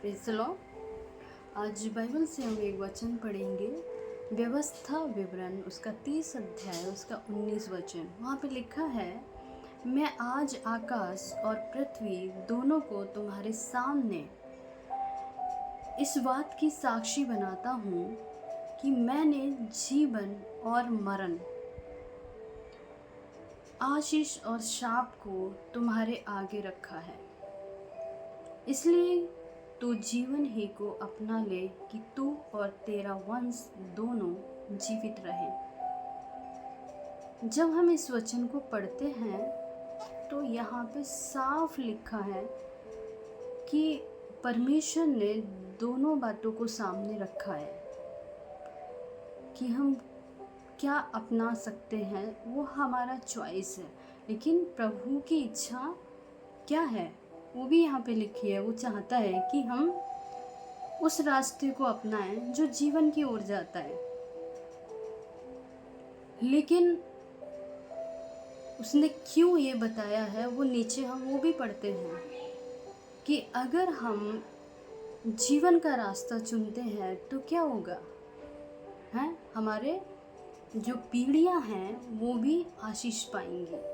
Praise the Lord. आज Bible से हम एक वचन पढ़ेंगे, व्यवस्था विवरण उसका 30 अध्याय उसका 19 वचन। वहाँ पे लिखा है, मैं आज आकाश और पृथ्वी दोनों को तुम्हारे सामने इस बात की साक्षी बनाता हूँ कि मैंने जीवन और मरण, आशीष और शाप को तुम्हारे आगे रखा है। इसलिए तू जीवन ही को अपना ले कि तू और तेरा वंश दोनों जीवित रहे। जब हम इस वचन को पढ़ते हैं तो यहाँ पे साफ लिखा है कि परमेश्वर ने दोनों बातों को सामने रखा है कि हम क्या अपना सकते हैं, वो हमारा चॉइस है। लेकिन प्रभु की इच्छा क्या है वो भी यहाँ पे लिखी है। वो चाहता है कि हम उस रास्ते को अपनाएं जो जीवन की ओर जाता है। लेकिन उसने क्यों ये बताया है वो नीचे हम वो भी पढ़ते हैं कि अगर हम जीवन का रास्ता चुनते हैं तो क्या होगा, हैं हमारे जो पीढ़ियां हैं वो भी आशीष पाएंगी।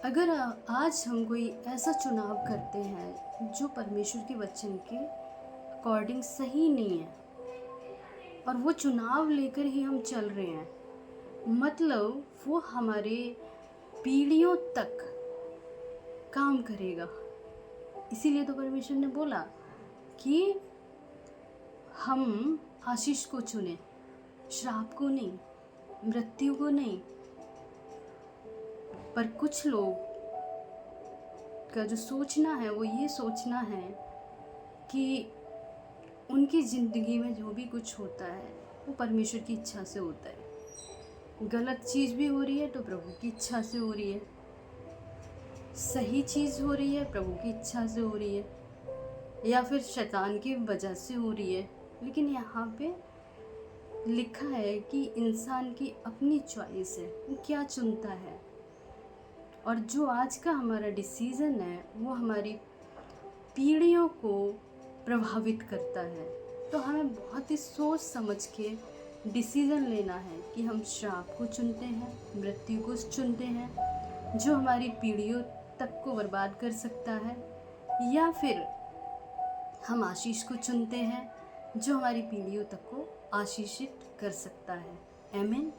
अगर आज हम कोई ऐसा चुनाव करते हैं जो परमेश्वर के वचन के अकॉर्डिंग सही नहीं है और वो चुनाव लेकर ही हम चल रहे हैं, मतलब वो हमारे पीढ़ियों तक काम करेगा। इसीलिए तो परमेश्वर ने बोला कि हम आशीष को चुने, श्राप को नहीं, मृत्यु को नहीं। पर कुछ लोग का जो सोचना है वो ये सोचना है कि उनकी ज़िंदगी में जो भी कुछ होता है वो परमेश्वर की इच्छा से होता है। गलत चीज़ भी हो रही है तो प्रभु की इच्छा से हो रही है, सही चीज़ हो रही है प्रभु की इच्छा से हो रही है, या फिर शैतान की वजह से हो रही है। लेकिन यहाँ पे लिखा है कि इंसान की अपनी चॉइस है, वो क्या चुनता है। और जो आज का हमारा डिसीज़न है वो हमारी पीढ़ियों को प्रभावित करता है। तो हमें बहुत ही सोच समझ के डिसीज़न लेना है कि हम श्राप को चुनते हैं, मृत्यु को चुनते हैं जो हमारी पीढ़ियों तक को बर्बाद कर सकता है, या फिर हम आशीष को चुनते हैं जो हमारी पीढ़ियों तक को आशीषित कर सकता है। आमीन।